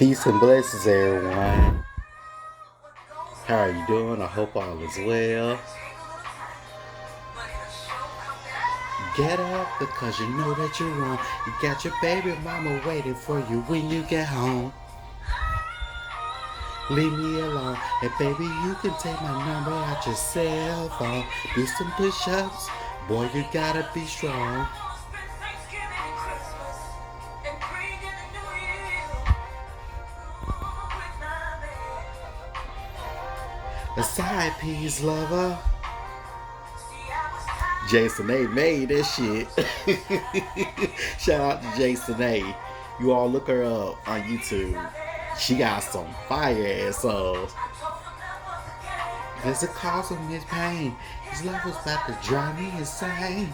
Peace and blessings, everyone. How are you doing? I hope all is well. Get up because you know that you're wrong. You got your baby mama waiting for you when you get home. Leave me alone. And baby, you can take my number out your cell phone. Do some push-ups. Boy, you gotta be strong. A side piece lover. Jason A made that shit. Shout out to Jason A. You all look her up on YouTube. She got some fire ass songs. There's a cause of his pain. His love was about to drive me insane.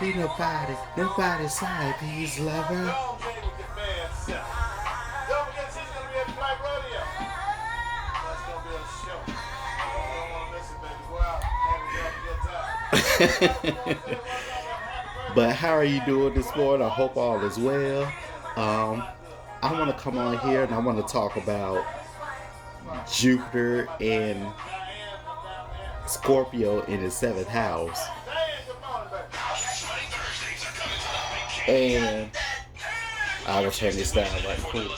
Be nobody side piece lover. But how are you doing this morning? I hope all is well. I want to come on here and I want to talk about Jupiter and Scorpio in the seventh house. And I will turn this down right quick.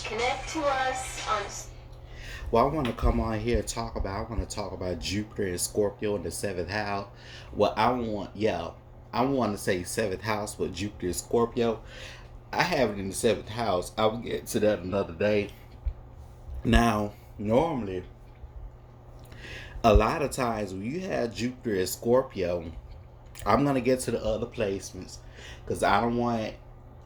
Connect to us on. Well, I want to come on here and talk about. I want to talk about Jupiter and Scorpio in the seventh house. Well, I want to say seventh house, but Jupiter and Scorpio. I have it in the seventh house. I will get to that another day. Now, normally, a lot of times when you have Jupiter and Scorpio, I'm gonna get to the other placements because I don't want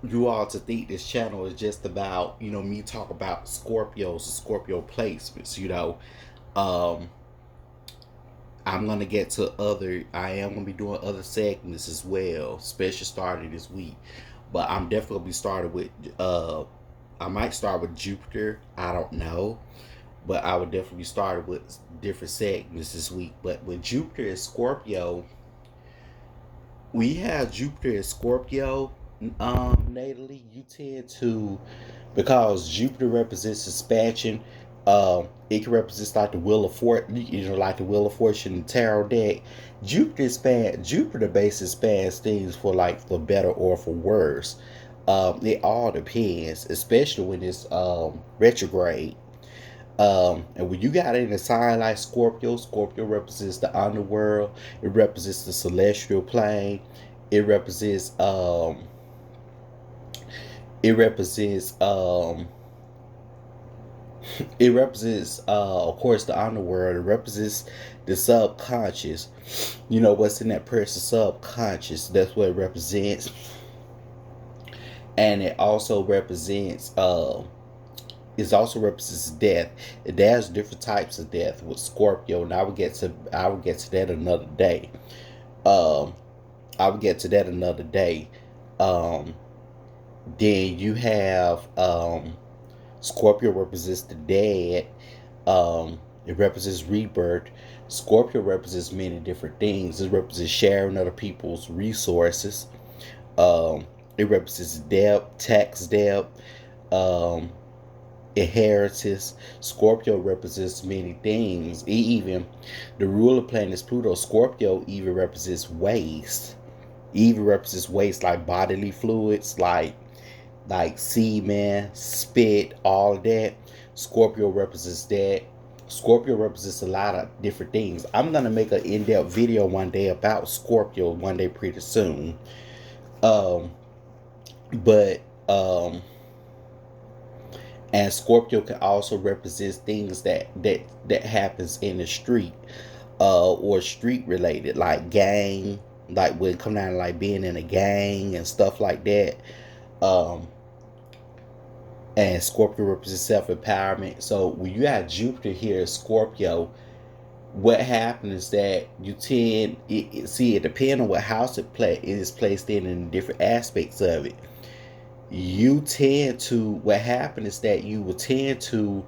you all to think this channel is just about me talk about Scorpios and Scorpio placements. I'm gonna get to I am gonna be doing other segments as well, especially starting this week. But I'm definitely gonna be started with I might start with Jupiter. I don't know. But I would definitely be started with different segments this week. But with Jupiter and Scorpio, we have Jupiter and Scorpio natally. You tend to, because Jupiter represents expansion, it can represent like the Wheel of Fortune, like the Wheel of Fortune tarot deck. Jupiter basically spans things for better or for worse. It all depends, especially when it's retrograde. And when you got it in a sign like Scorpio, Scorpio represents the underworld. It represents the celestial plane. It represents it represents of course the underworld. It represents the subconscious. What's in that person's subconscious. That's what it represents. And it also represents death. There's different types of death with Scorpio, and I will get to that another day. I will get to that another day. Then you have Scorpio represents the dead. It represents rebirth. Scorpio represents many different things. It represents sharing other people's resources. It represents debt, tax debt, inheritance. Scorpio represents many things. Even the ruler planet is Pluto. Scorpio even represents waste. Even represents waste like bodily fluids, like semen, spit, all of that. Scorpio represents that. Scorpio represents a lot of different things. I'm gonna make an in-depth video one day about Scorpio one day pretty soon. But and Scorpio can also represent things that happens in the street, or street related, like gang, like when it come down to like being in a gang and stuff like that. And Scorpio represents self-empowerment. So when you have Jupiter here, Scorpio, what happens is that you tend, it depends on what house it is placed in different aspects of it. What happens is that you will tend to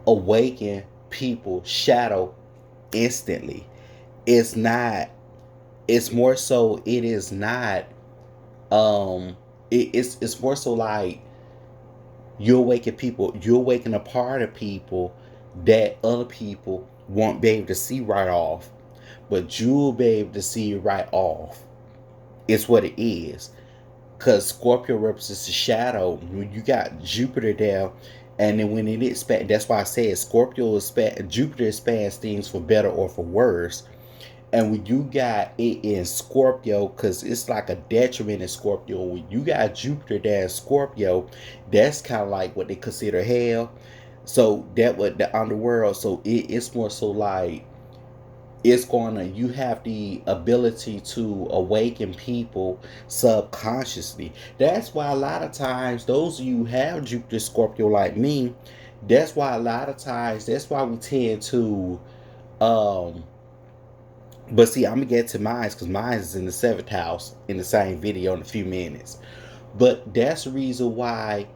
awaken people's shadow instantly. It's not it's more so it is not it's more so like you're waking a part of people that other people won't be able to see right off, but you'll be able to see it right off. It's what it is. Because Scorpio represents the shadow. When you got Jupiter there, and then when it expands, that's why I said Jupiter expands things for better or for worse. And when you got it in Scorpio, because it's like a detriment in Scorpio, when you got Jupiter there in Scorpio, that's kind of like what they consider hell. So that what the underworld. So it's more so like it's gonna you have the ability to awaken people subconsciously. That's why a lot of times those of you who have Jupiter Scorpio like me, that's why a lot of times that's why we tend to um but see, I'm gonna get to mine because mine is in the seventh house in the same video in a few minutes. But that's the reason why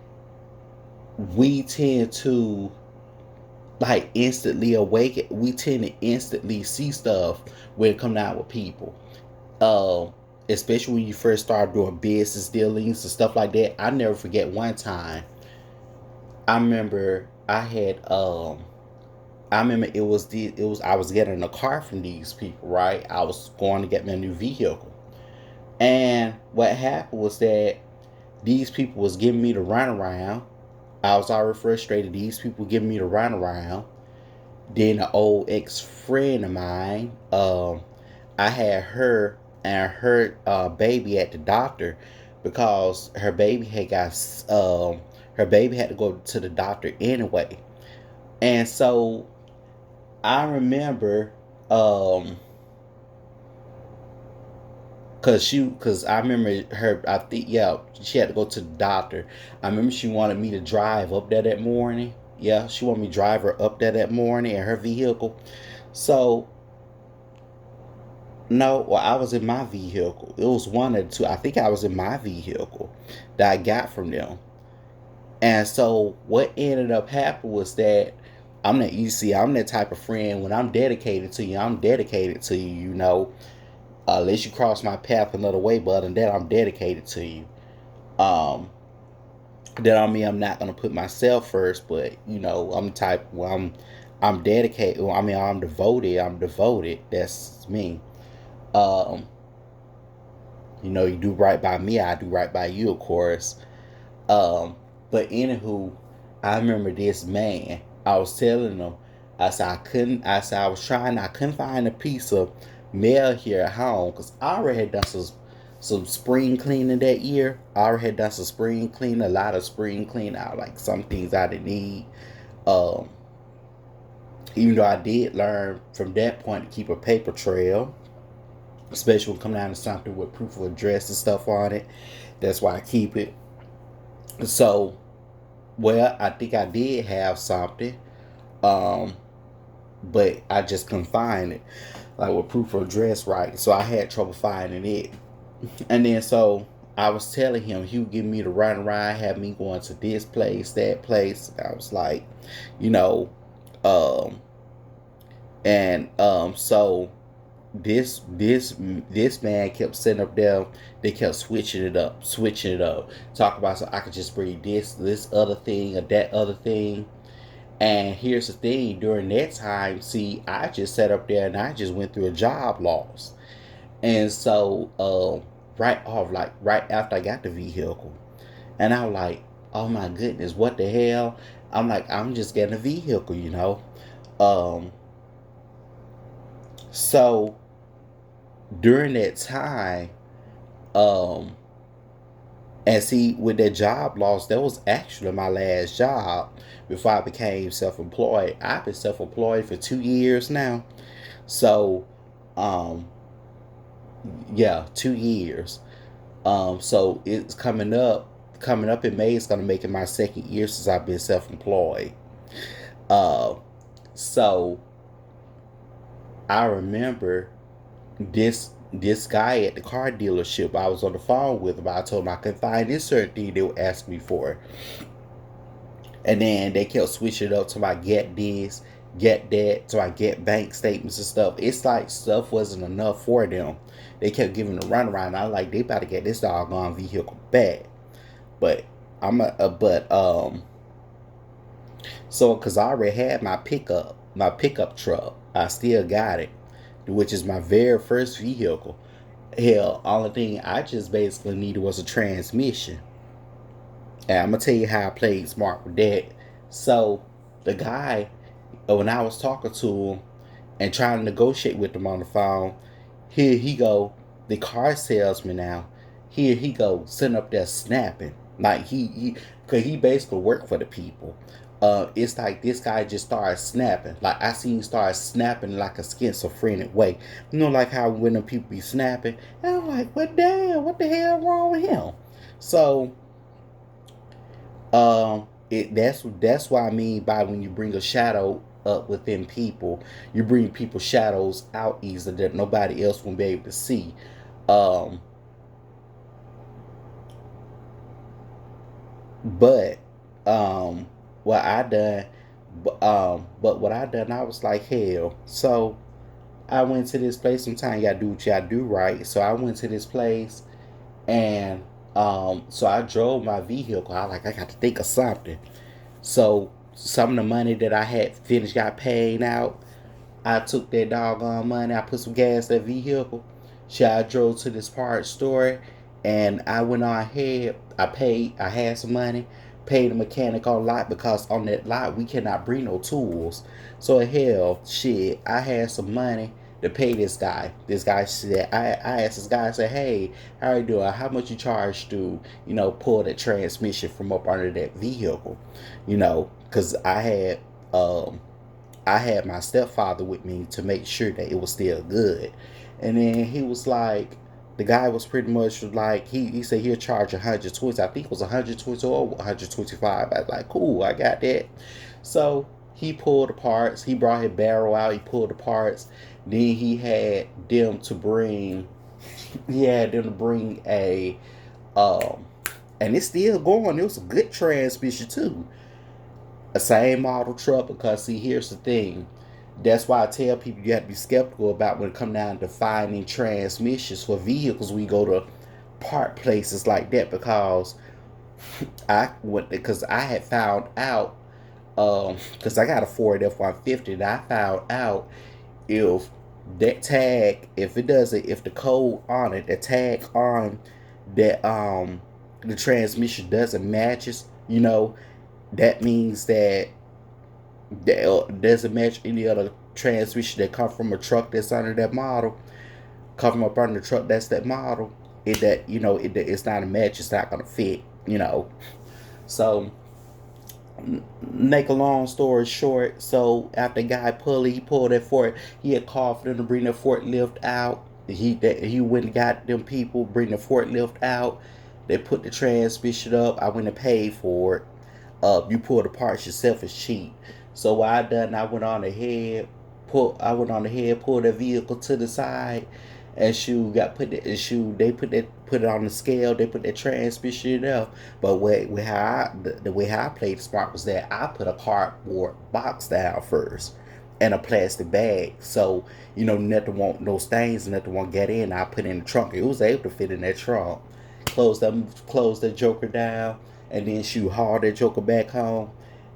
we tend to like instantly awaken. We tend to instantly see stuff when it comes out with people. Uh, Especially when you first start doing business dealings and stuff like that. I never forget one time. I remember I was getting a car from these people, right? I was going to get me a new vehicle. And what happened was that these people was giving me the runaround. I was already frustrated. These people giving me the runaround. Then an old ex friend of mine, I had her and her baby at the doctor because her baby had to go to the doctor anyway. And so I remember um, cause I remember her. I think yeah, she had to go to the doctor. I remember she wanted me to drive up there that morning. Yeah, she wanted me to drive her up there that morning in her vehicle. So no, well, I was in my vehicle. It was one of the two. I think I was in my vehicle that I got from them. And so what ended up happening was that I'm that type of friend. When I'm dedicated to you, I'm dedicated to you. You know, unless you cross my path another way, but other than that, I'm dedicated to you. Um, that don't mean I'm not gonna put myself first, but you know, I'm the type. Well, I'm dedicated. Well, I mean, I'm devoted. I'm devoted. That's me. Um, you know, you do right by me, I do right by you, of course. Um, but anywho, I remember this man. I was telling him, I said I couldn't. I said I was trying. I couldn't find a piece of mail here at home because I already had done some spring cleaning that year. I already had done some spring cleaning, a lot of spring cleaning out, like some things I didn't need. Um, Even though I did learn from that point to keep a paper trail, especially when coming down to something with proof of address and stuff on it. That's why I keep it. So, well, I think I did have something, um, but I just couldn't find it, like with proof of address, right? So I had trouble finding it, and then so I was telling him he would give me the run ride, have me going to this place, that place. I was like, you know, um, and so this man kept sitting up there. They kept switching it up. Talk about so I could just bring this other thing or that other thing. And here's the thing: during that time, see, I just sat up there and I just went through a job loss. And so, right off, like right after I got the vehicle, and I was like, oh my goodness, what the hell? I'm like, I'm just getting a vehicle, you know. Um, so during that time, um, and see, with that job loss, that was actually my last job before I became self-employed. I've been self-employed for 2 years now. So, um, yeah, 2 years. So it's coming up in May. It's gonna make it my second year since I've been self-employed. Uh, so I remember this guy at the car dealership. I was on the phone with him. I told him I couldn't find this certain thing they would ask me for, and then they kept switching it up to my get this, get that, so I get bank statements and stuff. It's like stuff wasn't enough for them. They kept giving the runaround. I like they about to get this doggone vehicle back, but but so because I already had my pickup truck, I still got it, which is my very first vehicle. Hell, only thing I just basically needed was a transmission. And I'm gonna tell you how I played smart with that. So the guy, when I was talking to him and trying to negotiate with him on the phone, here he go, the car salesman now. Here he go, sitting up there snapping like cause he basically worked for the people. It's like this guy just started snapping. Like I seen him start snapping like a schizophrenic way. You know, like how when the people be snapping, and I'm like, what damn, what the hell wrong with him? So that's what I mean by when you bring a shadow up within people, you bring people's shadows out easily that nobody else will be able to see. Um, but what I done, but what I done, I was like hell. So I went to this place. Sometimes you gotta do what you gotta do, right? So I went to this place and so I drove my vehicle. I got to think of something. So some of the money that I had finished got paid out. I took that doggone money. I put some gas in that vehicle. So I drove to this parts store, and I went on ahead. I paid. I had some money. Paid the mechanic on lot because on that lot we cannot bring no tools. So hell, shit, I had some money to pay this guy. This guy said, I asked this guy, I said, hey, how you doing? How much you charge to, pull the transmission from up under that vehicle? Because I had my stepfather with me to make sure that it was still good. And then he was like, the guy was pretty much like, he said he'll charge 120. I think it was 120 or 125. I was like, cool, I got that. So he pulled the parts. He brought his barrel out. He pulled the parts. Then he had them to bring um, and it's still going. It was a good transmission too, a same model truck. Because see, here's the thing, that's why I tell people you have to be skeptical about when it comes down to finding transmissions for vehicles. We go to part places like that because I had found out, because I got a Ford F-150, and I found out if that tag, if it doesn't, if the code on it, the tag on that the transmission doesn't matches, that means that doesn't match any other transmission that come from a truck that's under that model, come from up under the truck that's that model. It's not a match. It's not gonna fit. So make a long story short, so after the guy he pulled that fort. He had called for them to bring the forklift out. He went and got them people bring the forklift out. They put the transmission up. I went and paid for it. You pull the parts yourself is cheap. So what I done, pulled the vehicle to the side, and they put it on the scale. They put that transmission up. But the way how I played smart was that I put a cardboard box down first and a plastic bag. So nothing won't, no stains, nothing won't get in. I put it in the trunk. It was able to fit in that trunk. Close that joker down, and then haul that joker back home.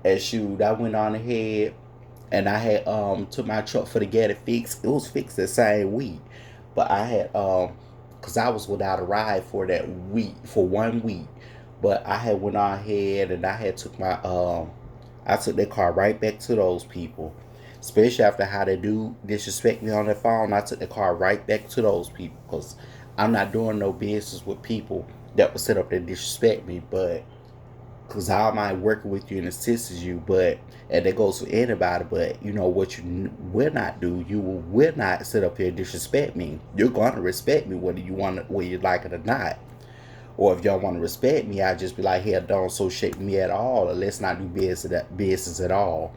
And I went on ahead, and I had took my truck for to get it fixed. It was fixed the same week, but I had because I was without a ride for that week, for 1 week. But I had went on ahead, and I had took my I took that car right back to those people. Especially after how they do disrespect me on the phone, I took the car right back to those people because I'm not doing no business with people that will sit up there and disrespect me. But because I might working with you and assisting you, but and that goes for anybody. But what you will not do, you will not sit up here and disrespect me. You're gonna respect me whether you like it or not. Or if y'all want to respect me, I just be like, "Hey, don't associate with me at all, or let's not do business at all."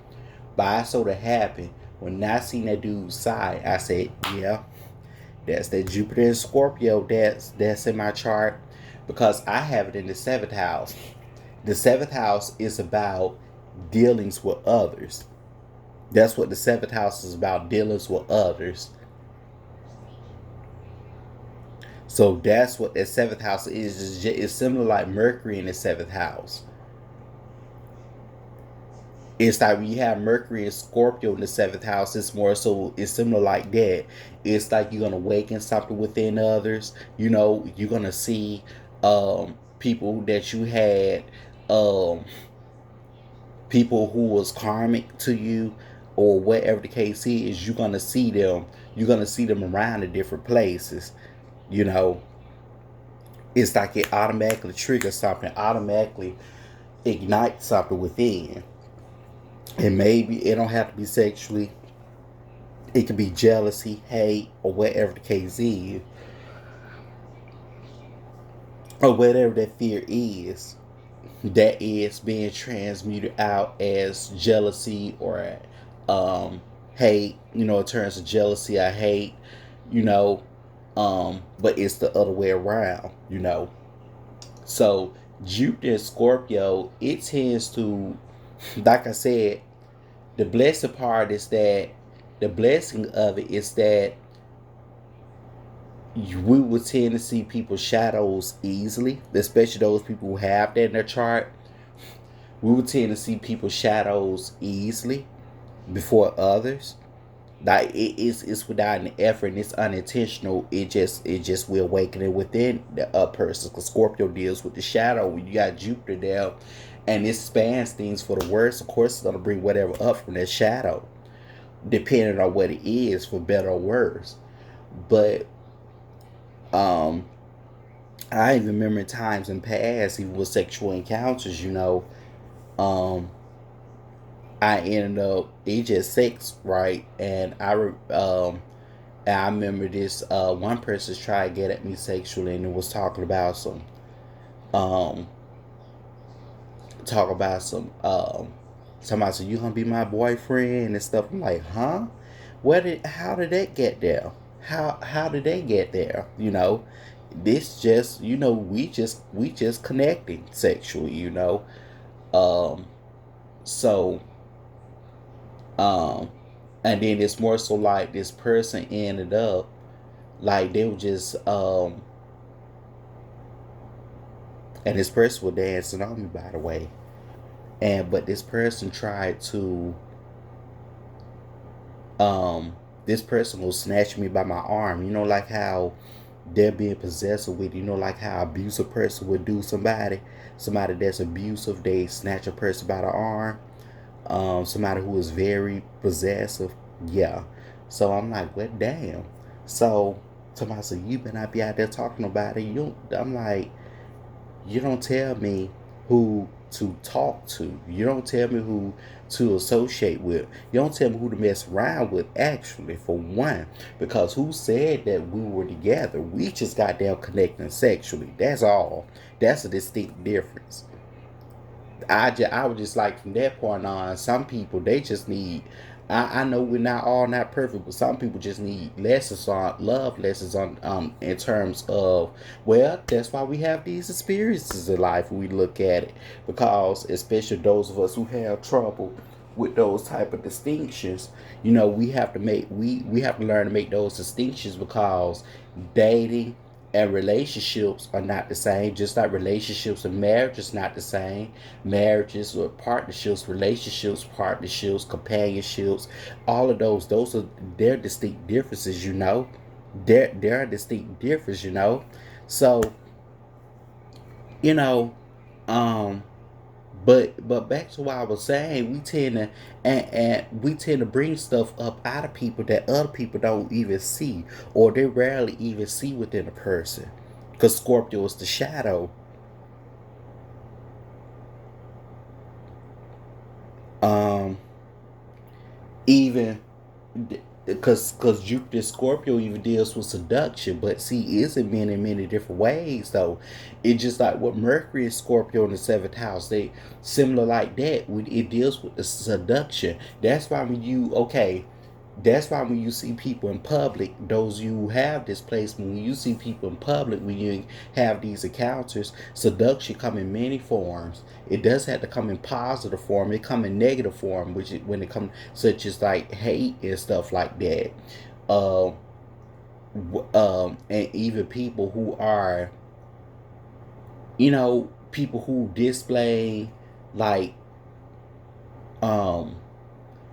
But I sort of happened when I seen that dude's side, I said, "Yeah, that's that Jupiter and Scorpio. That's in my chart because I have it in the seventh house. The seventh house is about dealings with others. That's what the seventh house is about, dealings with others. So that's what that seventh house is. It's similar like Mercury in the seventh house. It's like when you have Mercury and Scorpio in the seventh house, it's more so, it's similar like that. It's like you're gonna awaken something within others. You know, you're gonna see people that you had, um people who was karmic to you, or whatever the case is. You're gonna see them around in different places. You know, it's like it automatically triggers something, automatically ignites something within. And maybe it don't have to be sexually. It could be jealousy, hate, or whatever the case is, or whatever that fear is, that is being transmuted out as jealousy or hate. You know, in terms of jealousy, I hate. You know, but it's the other way around. You know, so Jupiter and Scorpio, it tends to, like I said, the blessed part is that the blessing of it is that we would tend to see people's shadows easily, especially those people who have that in their chart. We would tend to see people's shadows easily before others. Like it's without an effort and it's unintentional. It just will awaken it within the person. Because Scorpio deals with the shadow. When you got Jupiter there, and it spans things for the worst, of course it's gonna bring whatever up from that shadow, depending on what it is, for better or worse. But um I even remember times in past, even with sexual encounters, um, I ended up, it just sex, right? And I remember this one person tried to get at me sexually, and it was um somebody said, you gonna be my boyfriend and stuff. I'm like, huh? How did that get there? How did they get there? This just, we just connecting sexually. Um so um and then it's more so like this person ended up, like they were just and this person was dancing on me, by the way. But this person tried to, this person will snatch me by my arm. Like how they're being possessive with, like how abusive person would do somebody that's abusive. They snatch a person by the arm. Somebody who is very possessive. Yeah. So I'm like, what? Damn. So somebody said, you better not be out there talking about it. I'm like, you don't tell me who to talk to. You don't tell me who to associate with. You don't tell me who to mess around with, actually, for one. Because who said that we were together? We just got down connecting sexually. That's all. That's a distinct difference. I was just like, from that point on, some people, they just need, I know we're not all not perfect, but some people just need lessons on love, lessons on, in terms of, well, that's why we have these experiences in life when we look at it. Because especially those of us who have trouble with those type of distinctions, we have to learn to make those distinctions. Because dating and relationships are not the same, just like relationships and marriage is not the same. Marriages or partnerships, companionships, all of those are their distinct differences. There are distinct differences. So, you know um but back to what I was saying, we tend to bring stuff up out of people that other people don't even see, or they rarely even see within a person. Because Scorpio is the shadow. Um, even because Jupiter Scorpio even deals with seduction, but see, it's in many different ways though. It's just like what Mercury and Scorpio in the seventh house, they similar like that. When it deals with the seduction, that's why when you, okay, That's why when you see people in public, those you who have displacement, when you see people in public, when you have these encounters, seduction come in many forms. It does have to come in positive form. It come in negative form, which is when it comes such as like hate and stuff like that. Um, and even people who are, people who display like um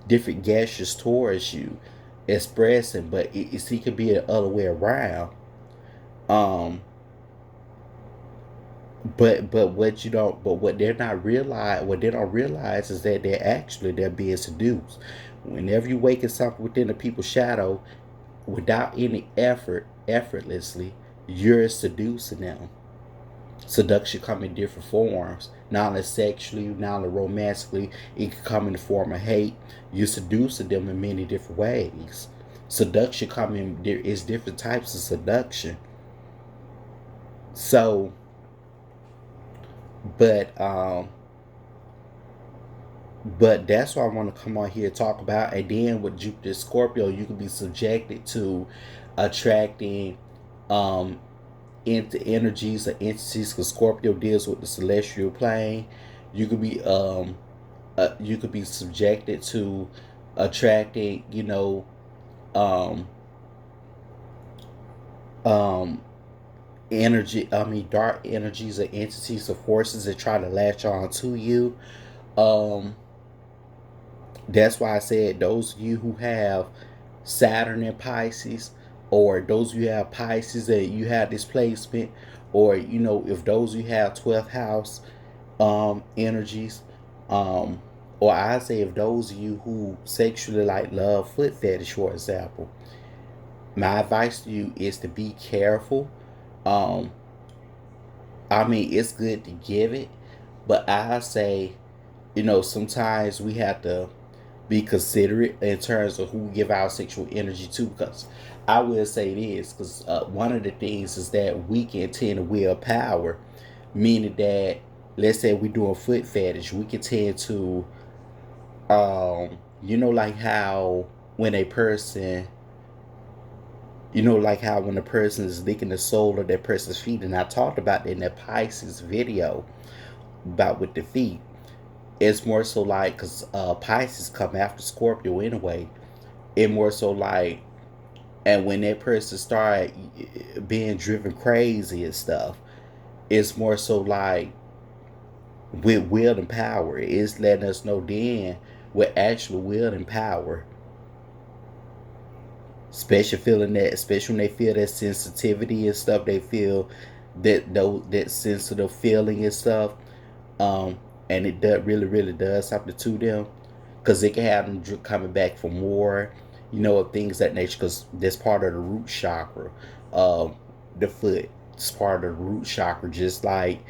different gestures towards you, expressing, but it could be the other way around. Um, but what you don't, but what they don't realize is that they're being seduced. Whenever you waken something within the people's shadow, without any effort, effortlessly, you're seducing them. Seduction come in different forms, not only sexually, not only romantically. It can come in the form of hate. You're seducing them in many different ways. Seduction come in, there is different types of seduction. So, but but that's what I want to come on here and talk about. And then with Jupiter Scorpio, you can be subjected to attracting um into energies or entities, because Scorpio deals with the celestial plane. You could be subjected to attracting, um um energy, I mean dark energies or entities or forces that try to latch on to you. Um that's why I said those of you who have Saturn in Pisces, or those of you who have Pisces that you have displacement, or if those of you have 12th house energies, um or I say if those of you who sexually like love foot fetish, for example, my advice to you is to be careful. um I mean, it's good to give it, but I say, sometimes we have to be considerate in terms of who we give our sexual energy to, because I will say this, because one of the things is that we can tend to wield power, meaning that, let's say we're doing foot fetish, we can tend to, like how when a person, like how when a person is licking the sole of that person's feet, and I talked about that in that Pisces video about with the feet. It's more so like, because Pisces come after Scorpio anyway. It more so like, and when that person start being driven crazy and stuff, it's more so like with will and power. It's letting us know then with actual will and power. Especially feeling that, especially when they feel that sensitivity and stuff, they feel that sensitive feeling and stuff. Um, and it does really does something to them, because it can have them coming back for more, of things that nature. Because that's part of the root chakra, the foot. It's part of the root chakra, just like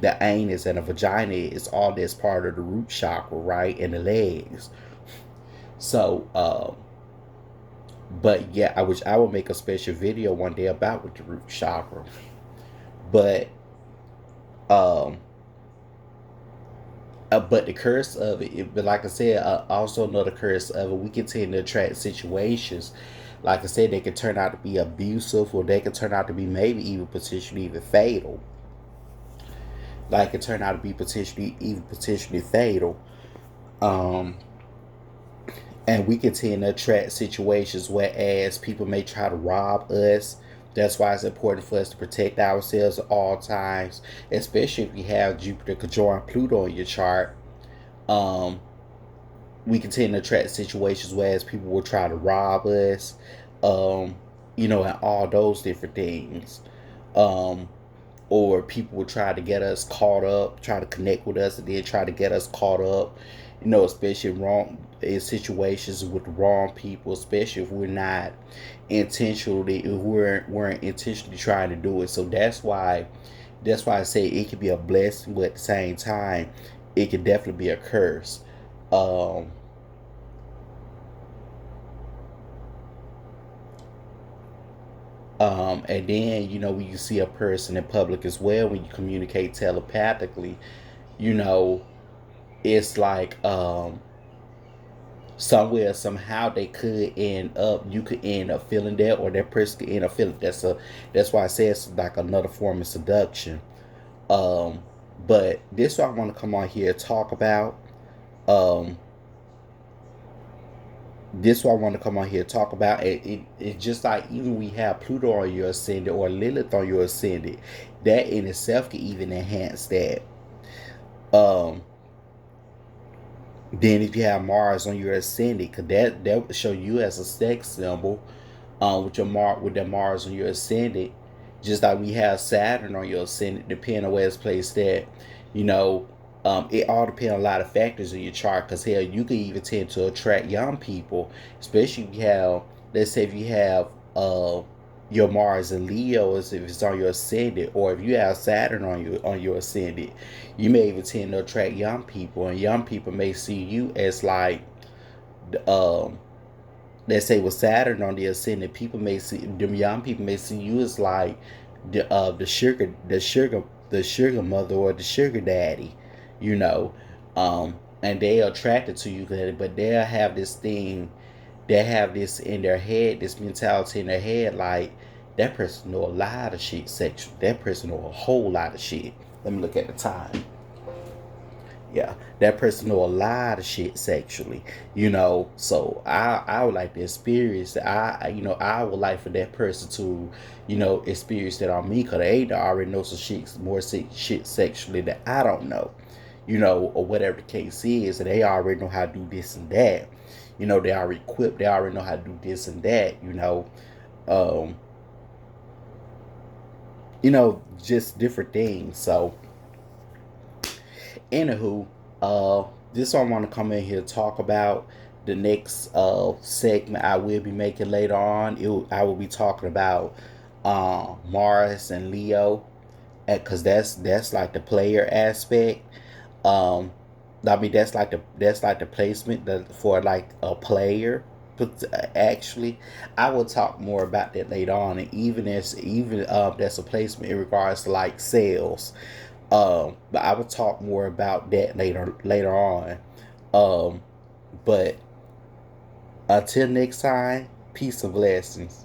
the anus and the vagina is all this part of the root chakra, right? And the legs. So, but yeah, I wish I would make a special video one day about with the root chakra. But um, but the curse of but like I said, also another curse of it, we can tend to attract situations. Like I said, they can turn out to be abusive, or they can turn out to be maybe even potentially even fatal. Like it turn out to be potentially fatal. Um, and we can tend to attract situations whereas people may try to rob us. That's why it's important for us to protect ourselves at all times, especially if you have Jupiter conjoined Pluto in your chart. Um, we can tend to attract situations whereas people will try to rob us, um, and all those different things. Um, or people will try to get us caught up, try to connect with us, and then try to get us caught up. Especially wrong in situations with the wrong people, especially if we're intentionally trying to do it. So that's why I say it can be a blessing, but at the same time, it can definitely be a curse. Um, and then when you see a person in public as well, when you communicate telepathically, you know it's like somewhere somehow they could end up, you could end up feeling that, or that person could end up feeling that's why I say it's like another form of seduction. um but this is what I want to come on here and talk about. um this is what I want to come on here and talk about. It's just like, even we have Pluto on your ascendant or Lilith on your ascendant, that in itself can even enhance that. um then if you have Mars on your ascendant, cause that would show you as a sex symbol, with with the Mars on your ascendant. Just like we have Saturn on your ascendant, depending on where it's placed at. You know, it all depends on a lot of factors in your chart. Cause hell, you can even tend to attract young people, especially if you have, let's say, if you have your Mars and Leo, if it's on your ascendant, or if you have Saturn on your ascendant, you may even tend to attract young people, and young people may see you as like, um let's say with Saturn on the ascendant, people may see them young people may see you as like the sugar mother or the sugar daddy, you know, and they are attracted to you, but they'll have this thing, they have this in their head, this mentality in their head, like that person know a lot of shit sexual. That person know a whole lot of shit. Let me look at the time. Yeah, that person know a lot of shit sexually, you know. So I would like to experience. I would like for that person to, experience that on me, because they already know some shit, more shit sexually that I don't know, or whatever the case is. And they already know how to do this and that. They are equipped. They already know how to do this and that. Um, just different things. So anywho, uh, this one I want to come in here and talk about. The next segment I will be making later on. I will be talking about Mars and Leo, because that's like the player aspect. Um, I mean, that's like the placement for like a player. But actually, I will talk more about that later on, and even that's a placement in regards to like sales. But I will talk more about that later on. Um, but until next time, peace and blessings.